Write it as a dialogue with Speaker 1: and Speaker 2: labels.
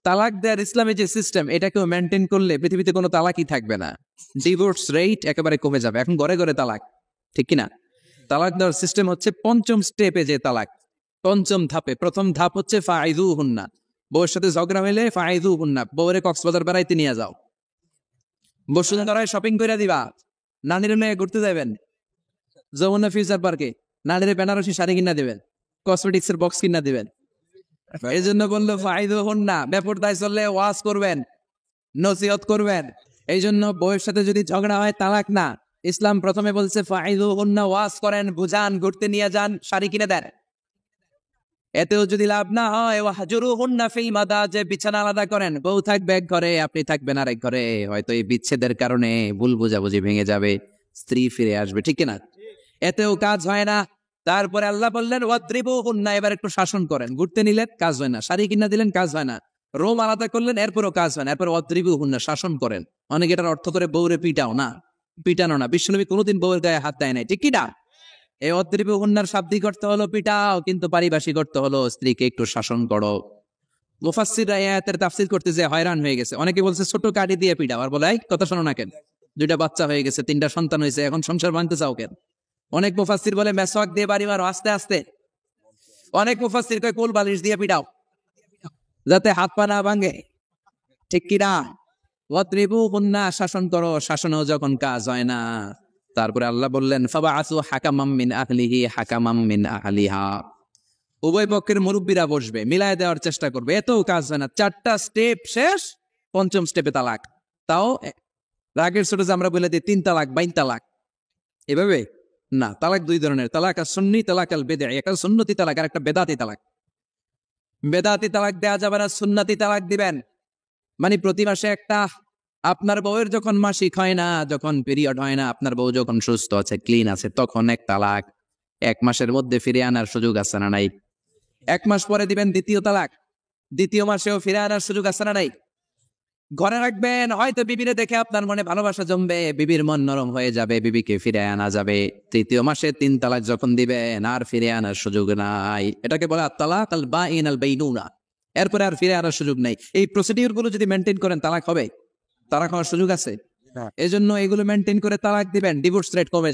Speaker 1: তালাক দেওয়ার ইসলামে যে সিস্টেম, এটাকেও মেনটেন করলে পৃথিবীতে কোনো তালাকই থাকবে না। ডিভোর্স রেট একেবারে কমে যাবে। এখন ঘরে ঘরে তালাক, ঠিক কিনা? তালাক দেওয়ার সিস্টেম হচ্ছে পঞ্চম স্টেপে যে তালাক, পঞ্চম ধাপে। প্রথম ধাপ হচ্ছে ফাইদুহুন্না, বউয়ের সাথে ঝগড়া হইলে ফাইদুহুন্না, বউরে কক্সবাজার বেড়াইতে নিয়ে যাও, বসুন্ধরায় শপিং করে দিবা, নানির নিয়ে ঘুরতে যাবেন, যমুনা ফিউচার পার্কে নানিরে বেনারসি শাড়ি কিনা দিবেন, কসমেটিক্স এর বক্স কিনা দিবেন। এই জন্য বললো ফাইদুহুন্না, বেপরদায় চললে ওয়াজ করবেন, নসিহত করবেন। এই জন্য বউয়ের সাথে যদি ঝগড়া হয় তালাক না, ইসলাম প্রথমে বলছে ফাইদুহুন্না, ওয়াজ করেন, বুঝান, ঘুরতে নিয়ে যান, শাড়ি কিনে দেন। এতেও যদি লাভ না হয়, ওয়াহজুরুহুন্না ফিল মাদাজি, বিছানা আলাদা করেন, বউ থাকবে এক ঘরে, আপনি থাকবেন আরেক ঘরে। হয়তো এই বিচ্ছেদের কারণে ভুল বোঝাবুঝি ভেঙে যাবে, স্ত্রী ফিরে আসবে, ঠিক না? এতেও কাজ হয় না। তারপরে আল্লাহ বললেন ওয়াদ্রিবুহুন্না, এবার একটু শাসন করেন। ঘুরতে নিলেন, কাজ হয় না। শাড়ি কিনা দিলেন, কাজ হয় না। রোম আলাদা করলেন, এরপরও কাজ হয় না। এরপর ওয়াদ্রিবুহুন্না, শাসন করেন। অনেকে এটার অর্থ করে বউরে পিটাও না, পিটানো না। বিশ্বনবী কোনোদিন বউয়ের গায়ে হাত দেয় নাই, ঠিক কি না? এই অদ্রিবুহুন্নার শাব্দিক অর্থ হলো পিটাও, কিন্তু পারিভাষিক অর্থ হলো স্ত্রীকে একটু শাসন করো। মুফাসসিররা এই আয়াতের তাফসীর করতে যে হয়রান হয়ে গেছে। অনেকে বলছে ছোট কাঠি দিয়ে পিটাও, আর বলে এই কথা শোনো না কেন, দুইটা বাচ্চা হয়ে গেছে, 3টা সন্তান হয়েছে, এখন সংসার ভাঙতে চাও কেন? অনেক মুফাসসির বলে মেসওয়াক দিয়ে বাড়ি মারো আস্তে আস্তে। অনেক মুফাসসির কয় কোল বালিশ দিয়ে পিটাও, যাতে হাত পা না ভাঙে, ঠিক কি না? ওয়াদ্রিবুহুন্না, শাসন করো। শাসনেও যখন কাজ হয় না, তারপরে আল্লাহ বললেন ফাবাআসু হাকামাম মিন আহলিহি হাকামাম মিন আহলিহা, উভয় পক্ষের মুরব্বীরা বসবে, মিলায় দেওয়ার চেষ্টা করবে। এতেও কাজ হয় না। 4টা স্টেপ শেষ, পঞ্চম স্টেপে তালাক। তাও রাগের ছোট যে আমরা বলে দিই 3 তালাক 22 তালাক, এভাবে না। তালাক 2 ধরনের, তালাক আর সুন্নি, তালাক আল বেদঈ। একটা সুন্নতি তালাক আর একটা বেদাতি তালাক। বেদাতি তালাক দেওয়া যাবে না, সুন্নতি তালাক দিবেন। মানে প্রতি মাসে একটা, আপনার বউয়ের যখন মাসিক হয় না, যখন পিরিয়ড হয় না, আপনার বউ যখন সুস্থ আছে, ক্লিন আছে, তখন এক তালাক। 1 মাসের মধ্যে ফিরে আনার সুযোগ আছে না নাই? 1 মাস পরে দিবেন দ্বিতীয় তালাক, দ্বিতীয় মাসেও ফিরে আনার সুযোগ আছে না নাই? ঘরে রাখবেন, হয়তো বিবিরে দেখে আপনার মনে ভালোবাসা জমবে, বিবির মন নরম হয়ে যাবে, বিবিকে ফিরে আনা যাবে। তৃতীয় মাসে 3 তালাক যখন দিবেন, আর ফিরে আনার সুযোগ নাই। এটাকে বলে আত-তালাক আল বাইন আল বাইনুনা। এরপরে আর ফিরে আনার সুযোগ নাই। এই প্রসিডিউর গুলো যদি মেনটেন করেন, তালাক হবে? তালাক হওয়ার সুযোগ আছে? এই জন্য এগুলো মেনটেন করে তালাক দিবেন, ডিভোর্স রেট কমে